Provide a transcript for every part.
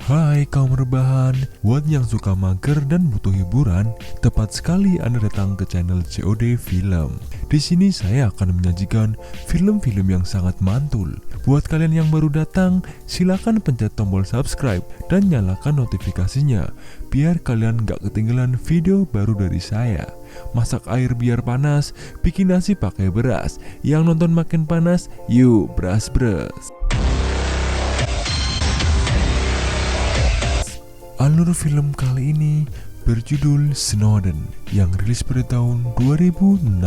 Hai kaum rebahan, buat yang suka mager dan butuh hiburan, tepat sekali Anda datang ke channel COD Film. Di sini saya akan menyajikan film-film yang sangat mantul. Buat kalian yang baru datang, silakan pencet tombol subscribe dan nyalakan notifikasinya, biar kalian gak ketinggalan video baru dari saya. Masak air biar panas, bikin nasi pakai beras. Yang nonton makin panas, yuk beras-beras. Alur film kali ini berjudul Snowden yang rilis pada tahun 2016.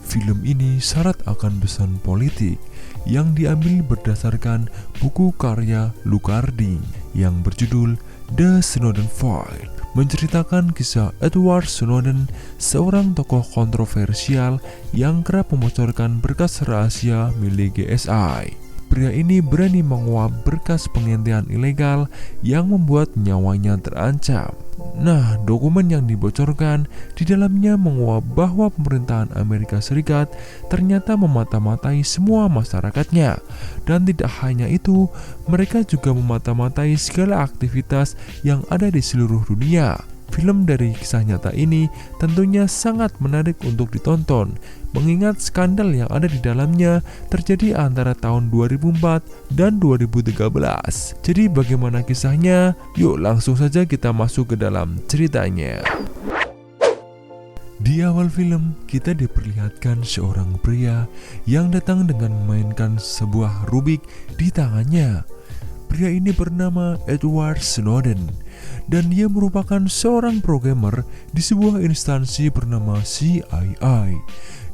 Film ini syarat akan pesan politik yang diambil berdasarkan buku karya Lucardi yang berjudul The Snowden File, menceritakan kisah Edward Snowden, seorang tokoh kontroversial yang kerap membocorkan berkas rahasia milik GSI. Pria ini berani menguap berkas pengintaian ilegal yang membuat nyawanya terancam. Nah, dokumen yang dibocorkan di dalamnya menguap bahwa pemerintahan Amerika Serikat ternyata memata-matai semua masyarakatnya. Dan tidak hanya itu, mereka juga memata-matai segala aktivitas yang ada di seluruh dunia. Film dari kisah nyata ini tentunya sangat menarik untuk ditonton, mengingat skandal yang ada di dalamnya terjadi antara tahun 2004 dan 2013. Jadi bagaimana kisahnya? Yuk langsung saja kita masuk ke dalam ceritanya. Di awal film, kita diperlihatkan seorang pria yang datang dengan memainkan sebuah Rubik di tangannya. Pria ini bernama Edward Snowden, dan dia merupakan seorang programmer di sebuah instansi bernama CIA,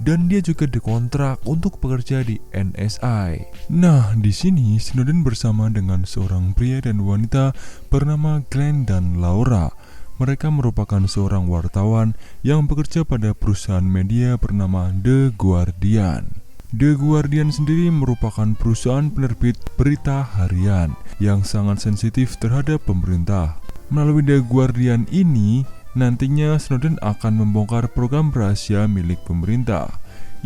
dan dia juga dikontrak untuk bekerja di NSA. Nah, di sini Snowden bersama dengan seorang pria dan wanita bernama Glenn dan Laura. Mereka merupakan seorang wartawan yang bekerja pada perusahaan media bernama The Guardian. The Guardian sendiri merupakan perusahaan penerbit berita harian yang sangat sensitif terhadap pemerintah. Melalui The Guardian ini, nantinya Snowden akan membongkar program rahasia milik pemerintah.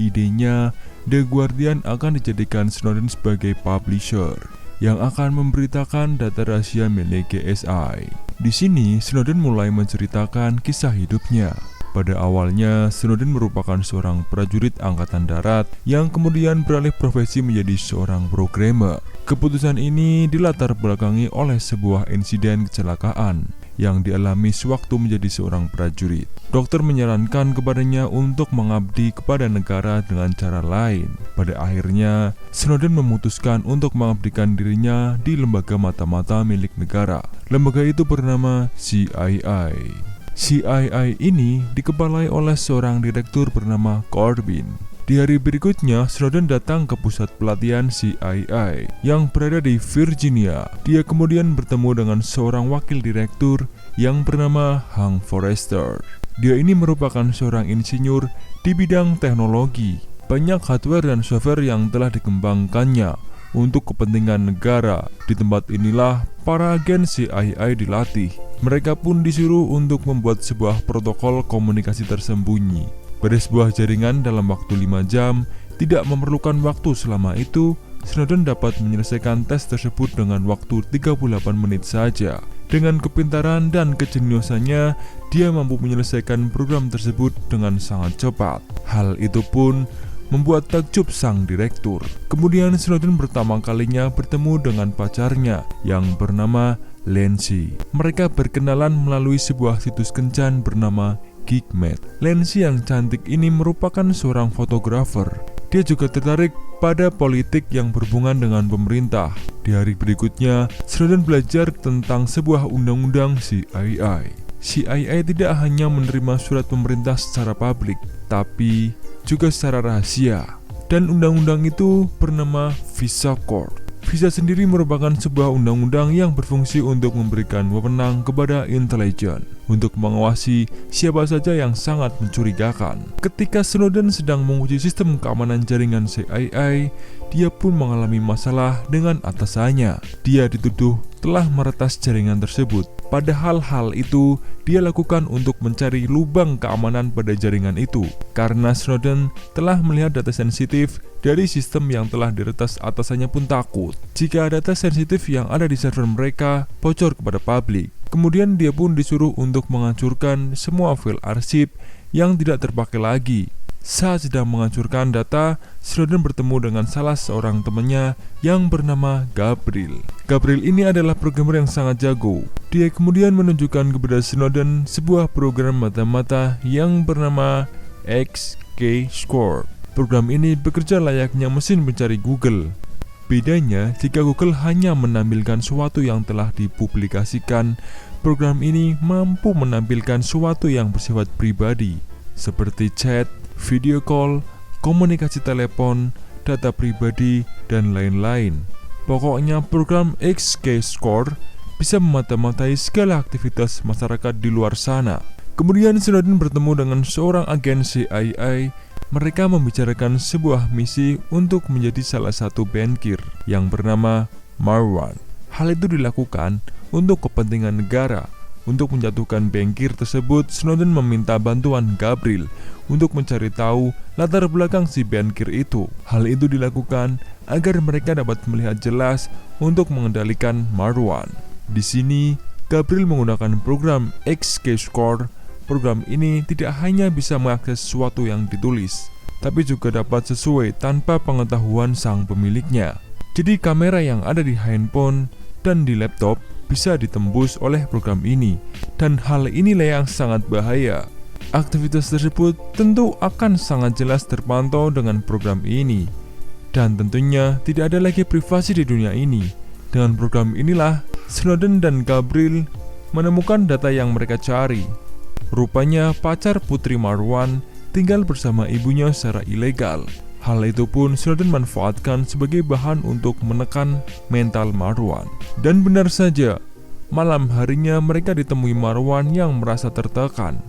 Idenya, The Guardian akan dijadikan Snowden sebagai publisher yang akan memberitakan data rahasia milik GSI. Di sini, Snowden mulai menceritakan kisah hidupnya. Pada awalnya, Snowden merupakan seorang prajurit angkatan darat yang kemudian beralih profesi menjadi seorang programmer. Keputusan ini dilatar belakangi oleh sebuah insiden kecelakaan yang dialami sewaktu menjadi seorang prajurit. Dokter menyarankan kepadanya untuk mengabdi kepada negara dengan cara lain. Pada akhirnya, Snowden memutuskan untuk mengabdikan dirinya di lembaga mata-mata milik negara. Lembaga itu bernama CIA. CIA ini dikepalai oleh seorang direktur bernama Corbin. Di hari berikutnya, Snowden datang ke pusat pelatihan CIA yang berada di Virginia. Dia kemudian bertemu dengan seorang wakil direktur yang bernama Hank Forrester. Dia ini merupakan seorang insinyur di bidang teknologi. Banyak hardware dan software yang telah dikembangkannya untuk kepentingan negara. Di tempat inilah para agen CIA dilatih. Mereka pun disuruh untuk membuat sebuah protokol komunikasi tersembunyi pada sebuah jaringan dalam waktu 5 jam. Tidak memerlukan waktu selama itu, Snowden dapat menyelesaikan tes tersebut dengan waktu 38 menit saja. Dengan kepintaran dan kejeniusannya, dia mampu menyelesaikan program tersebut dengan sangat cepat. Hal itu pun membuat takjub sang direktur. Kemudian Snowden pertama kalinya bertemu dengan pacarnya yang bernama Lindsay. Mereka berkenalan melalui sebuah situs kencan bernama Geekmat. Lindsay yang cantik ini merupakan seorang fotografer. Dia juga tertarik pada politik yang berhubungan dengan pemerintah. Di hari berikutnya, Snowden belajar tentang sebuah undang-undang CIA. CIA tidak hanya menerima surat pemerintah secara publik, tapi juga secara rahasia. Dan undang-undang itu bernama Visa Code. Visa sendiri merupakan sebuah undang-undang yang berfungsi untuk memberikan wewenang kepada intelijen untuk mengawasi siapa saja yang sangat mencurigakan. Ketika Snowden sedang menguji sistem keamanan jaringan CIA, dia pun mengalami masalah dengan atasannya. Dia dituduh telah meretas jaringan tersebut. Padahal hal itu dia lakukan untuk mencari lubang keamanan pada jaringan itu. Karena Snowden telah melihat data sensitif dari sistem yang telah diretas, atasannya pun takut jika data sensitif yang ada di server mereka bocor kepada publik. Kemudian dia pun disuruh untuk menghancurkan semua file arsip yang tidak terpakai lagi. Saat sedang menghancurkan data, Snowden bertemu dengan salah seorang temannya yang bernama Gabriel. Gabriel ini adalah programmer yang sangat jago. Dia kemudian menunjukkan kepada Snowden sebuah program mata-mata yang bernama XKeyscore. Program ini bekerja layaknya mesin pencari Google. Bedanya, jika Google hanya menampilkan sesuatu yang telah dipublikasikan, program ini mampu menampilkan sesuatu yang bersifat pribadi, seperti chat, video call, komunikasi telepon, data pribadi, dan lain-lain. Pokoknya program XKeyscore bisa memata-matai segala aktivitas masyarakat di luar sana. Kemudian Snowden bertemu dengan seorang agen CIA. Mereka membicarakan sebuah misi untuk menjadi salah satu bankir yang bernama Marwan. Hal itu dilakukan untuk kepentingan negara. Untuk menjatuhkan bankir tersebut, Snowden meminta bantuan Gabriel untuk mencari tahu latar belakang si bankir itu. Hal itu dilakukan agar mereka dapat melihat jelas untuk mengendalikan Marwan. Di sini, Gabriel menggunakan program XKeyscore. Program ini tidak hanya bisa mengakses sesuatu yang ditulis, tapi juga dapat sesuai tanpa pengetahuan sang pemiliknya. Jadi kamera yang ada di handphone dan di laptop bisa ditembus oleh program ini, dan hal inilah yang sangat bahaya. Aktivitas tersebut tentu akan sangat jelas terpantau dengan program ini, dan tentunya tidak ada lagi privasi di dunia ini. Dengan program inilah Snowden dan Gabriel menemukan data yang mereka cari. Rupanya pacar putri Marwan tinggal bersama ibunya secara ilegal. Hal itu pun Snowden manfaatkan sebagai bahan untuk menekan mental Marwan. Dan benar saja, malam harinya mereka ditemui Marwan yang merasa tertekan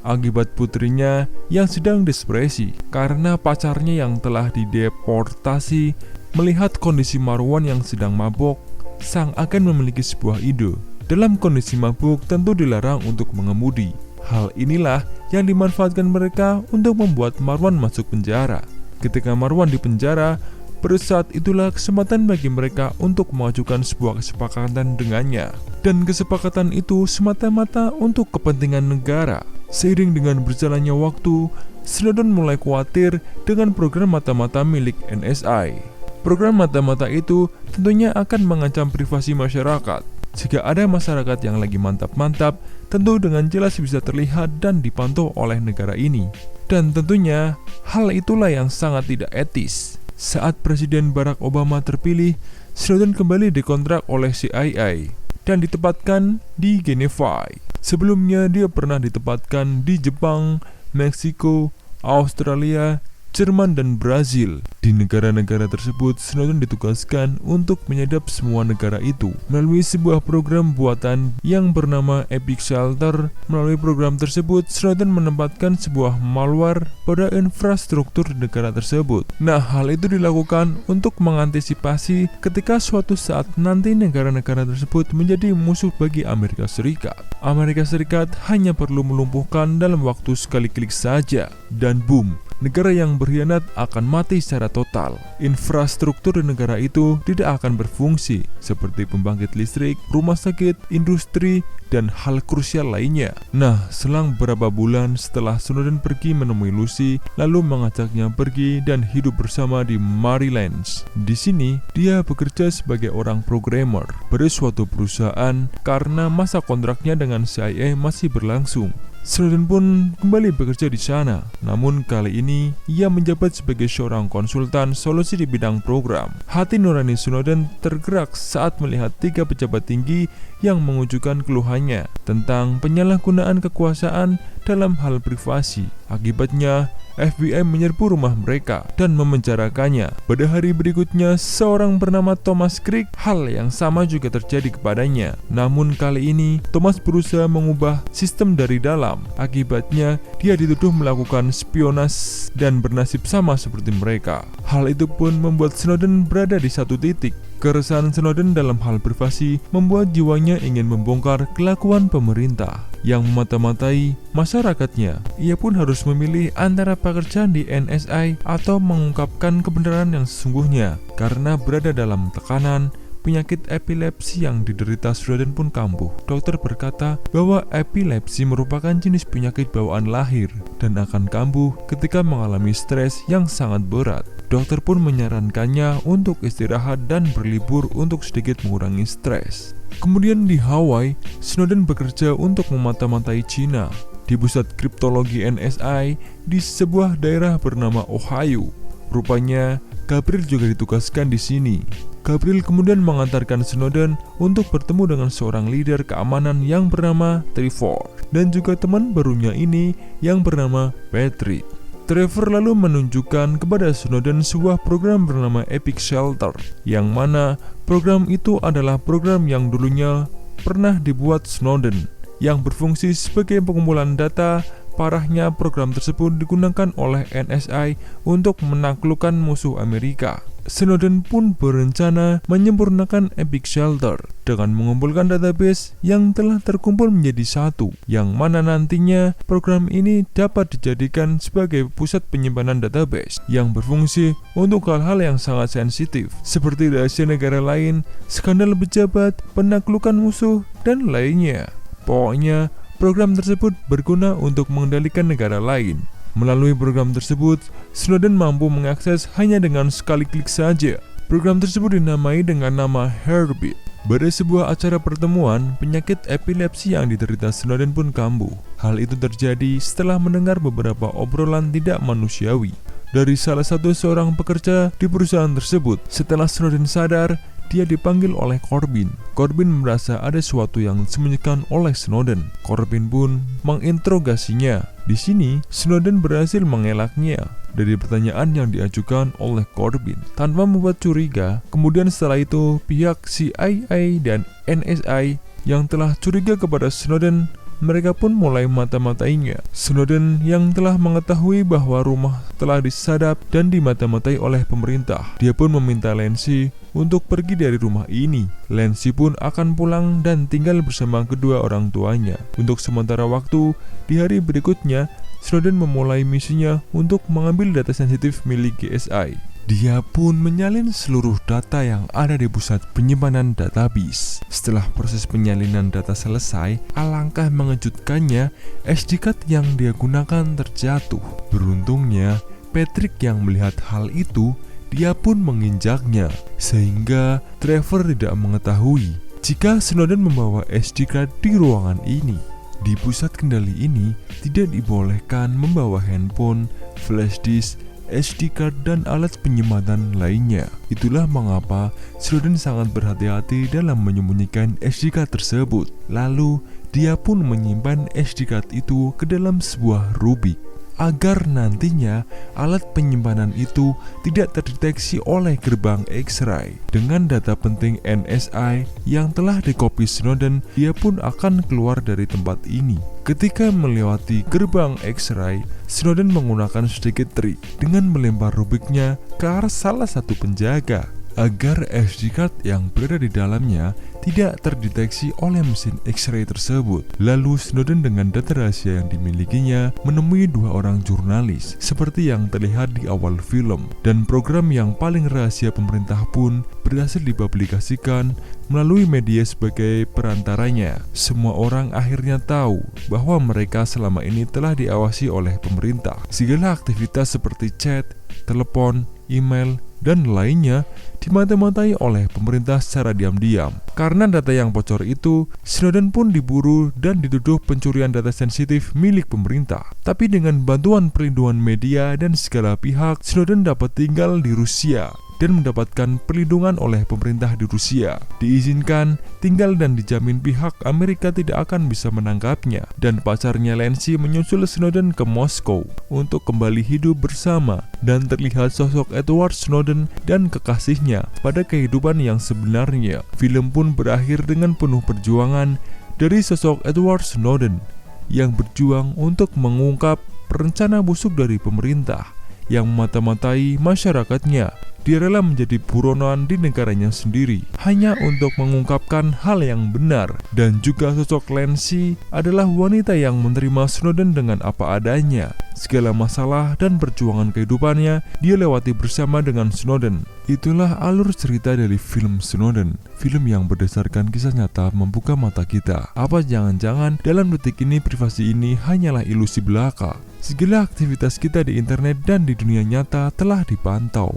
akibat putrinya yang sedang depresi karena pacarnya yang telah dideportasi. Melihat kondisi Marwan yang sedang mabok, sang agen memiliki sebuah ide. Dalam kondisi mabuk tentu dilarang untuk mengemudi. Hal inilah yang dimanfaatkan mereka untuk membuat Marwan masuk penjara. Ketika Marwan di penjara, pada saat itulah kesempatan bagi mereka untuk mengajukan sebuah kesepakatan dengannya. Dan kesepakatan itu semata-mata untuk kepentingan negara. Seiring dengan berjalannya waktu, Snowden mulai khawatir dengan program mata-mata milik NSA. Program mata-mata itu tentunya akan mengancam privasi masyarakat. Jika ada masyarakat yang lagi mantap-mantap, tentu dengan jelas bisa terlihat dan dipantau oleh negara ini. Dan tentunya hal itulah yang sangat tidak etis. Saat Presiden Barack Obama terpilih, Snowden kembali dikontrak oleh CIA dan ditempatkan di Geneva. Sebelumnya dia pernah ditempatkan di Jepang, Meksiko, Australia, Jerman, dan Brazil. Di negara-negara tersebut, Snowden ditugaskan untuk menyadap semua negara itu melalui sebuah program buatan yang bernama Epic Shelter. Melalui program tersebut, Snowden menempatkan sebuah malware pada infrastruktur negara tersebut. Nah, hal itu dilakukan untuk mengantisipasi ketika suatu saat nanti negara-negara tersebut menjadi musuh bagi Amerika Serikat. Amerika Serikat hanya perlu melumpuhkan dalam waktu sekali klik saja, dan boom, negara yang berkhianat akan mati secara total. Infrastruktur di negara itu tidak akan berfungsi, seperti pembangkit listrik, rumah sakit, industri, dan hal krusial lainnya. Nah, selang beberapa bulan setelah Snowden pergi menemui Lucy, lalu mengajaknya pergi dan hidup bersama di Maryland. Di sini, dia bekerja sebagai orang programmer pada suatu perusahaan karena masa kontraknya dengan CIA masih berlangsung. Snowden pun kembali bekerja di sana, namun kali ini ia menjabat sebagai seorang konsultan solusi di bidang program. Hati nurani Snowden tergerak saat melihat 3 pejabat tinggi yang mengajukan keluhannya tentang penyalahgunaan kekuasaan dalam hal privasi. Akibatnya, FBI menyerbu rumah mereka dan memenjarakannya. Pada hari berikutnya, seorang bernama Thomas Crick, hal yang sama juga terjadi kepadanya. Namun kali ini, Thomas berusaha mengubah sistem dari dalam. Akibatnya, dia dituduh melakukan spionase dan bernasib sama seperti mereka. Hal itu pun membuat Snowden berada di satu titik. Keresahan Snowden dalam hal privasi membuat jiwanya ingin membongkar kelakuan pemerintah yang memata-matai masyarakatnya. Ia pun harus memilih antara pekerjaan di NSA atau mengungkapkan kebenaran yang sesungguhnya. Karena berada dalam tekanan, penyakit epilepsi yang diderita Snowden pun kambuh. Dokter berkata bahwa epilepsi merupakan jenis penyakit bawaan lahir dan akan kambuh ketika mengalami stres yang sangat berat. Dokter pun menyarankannya untuk istirahat dan berlibur untuk sedikit mengurangi stres. Kemudian di Hawaii, Snowden bekerja untuk memata-matai Cina di pusat kriptologi NSA di sebuah daerah bernama Ohio. Rupanya, Gabriel juga ditugaskan di sini. Gabriel kemudian mengantarkan Snowden untuk bertemu dengan seorang leader keamanan yang bernama Trevor dan juga teman barunya ini yang bernama Patrick. Trevor lalu menunjukkan kepada Snowden sebuah program bernama Epic Shelter, yang mana program itu adalah program yang dulunya pernah dibuat Snowden, yang berfungsi sebagai pengumpulan data. Parahnya, program tersebut digunakan oleh NSA untuk menaklukkan musuh Amerika. Snowden pun berencana menyempurnakan Epic Shelter dengan mengumpulkan database yang telah terkumpul menjadi satu, yang mana nantinya program ini dapat dijadikan sebagai pusat penyimpanan database yang berfungsi untuk hal-hal yang sangat sensitif seperti rahasia negara lain, skandal pejabat, penaklukan musuh, dan lainnya. Pokoknya, program tersebut berguna untuk mengendalikan negara lain. Melalui program tersebut, Snowden mampu mengakses hanya dengan sekali klik saja. Program tersebut dinamai dengan nama Heartbeat. Pada sebuah acara pertemuan, penyakit epilepsi yang diderita Snowden pun kambuh. Hal itu terjadi setelah mendengar beberapa obrolan tidak manusiawi dari salah satu seorang pekerja di perusahaan tersebut. Setelah Snowden sadar, dia dipanggil oleh Corbin. Corbin merasa ada sesuatu yang disembunyikan oleh Snowden. Corbin pun menginterogasinya. Di sini, Snowden berhasil mengelaknya dari pertanyaan yang diajukan oleh Corbin tanpa membuat curiga. Kemudian setelah itu, pihak CIA dan NSA yang telah curiga kepada Snowden, mereka pun mulai mata-matainya. Snowden yang telah mengetahui bahwa rumah telah disadap dan dimata-matai oleh pemerintah, dia pun meminta Lancy untuk pergi dari rumah ini. Lancy pun akan pulang dan tinggal bersama kedua orang tuanya. Untuk sementara waktu, di hari berikutnya, Snowden memulai misinya untuk mengambil data sensitif milik GSI. Dia pun menyalin seluruh data yang ada di pusat penyimpanan database. Setelah proses penyalinan data selesai, alangkah mengejutkannya, SD card yang dia gunakan terjatuh. Beruntungnya, Patrick yang melihat hal itu, dia pun menginjaknya, sehingga Trevor tidak mengetahui jika Snowden membawa SD card di ruangan ini. Di pusat kendali ini, tidak dibolehkan membawa handphone, flash disk, SD card, dan alat penyimpanan lainnya. Itulah mengapa Snowden sangat berhati-hati dalam menyembunyikan SD card tersebut. Lalu, dia pun menyimpan SD card itu ke dalam sebuah rubik, agar nantinya alat penyimpanan itu tidak terdeteksi oleh gerbang X-ray. Dengan data penting NSA yang telah dikopi Snowden, dia pun akan keluar dari tempat ini. Ketika melewati gerbang X-ray, Snowden menggunakan sedikit trik dengan melempar rubiknya ke arah salah satu penjaga agar SD card yang berada di dalamnya tidak terdeteksi oleh mesin X-ray tersebut. Lalu Snowden dengan data rahasia yang dimilikinya menemui dua orang jurnalis seperti yang terlihat di awal film, dan program yang paling rahasia pemerintah pun berhasil dipublikasikan melalui media sebagai perantaranya. Semua orang akhirnya tahu bahwa mereka selama ini telah diawasi oleh pemerintah. Segala aktivitas seperti chat, telepon, email, dan lainnya dimata-matai oleh pemerintah secara diam-diam. Karena data yang bocor itu, Snowden pun diburu dan dituduh pencurian data sensitif milik pemerintah. Tapi dengan bantuan perlindungan media dan segala pihak, Snowden dapat tinggal di Rusia. dan mendapatkan perlindungan oleh pemerintah di Rusia. Diizinkan tinggal dan dijamin pihak Amerika tidak akan bisa menangkapnya, dan pacarnya Lancy menyusul Snowden ke Moskow untuk kembali hidup bersama, dan terlihat sosok Edward Snowden dan kekasihnya pada kehidupan yang sebenarnya. Film pun berakhir dengan penuh perjuangan dari sosok Edward Snowden yang berjuang untuk mengungkap rencana busuk dari pemerintah yang memata-matai masyarakatnya. Dia rela menjadi buronan di negaranya sendiri hanya untuk mengungkapkan hal yang benar. Dan juga sosok Lancy adalah wanita yang menerima Snowden dengan apa adanya. Segala masalah dan perjuangan kehidupannya dia lewati bersama dengan Snowden. Itulah alur cerita dari film Snowden. Film yang berdasarkan kisah nyata membuka mata kita. Apa jangan-jangan dalam detik ini privasi ini hanyalah ilusi belaka? Segala aktivitas kita di internet dan di dunia nyata telah dipantau.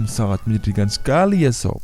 Sangat menyedihkan sekali ya sob.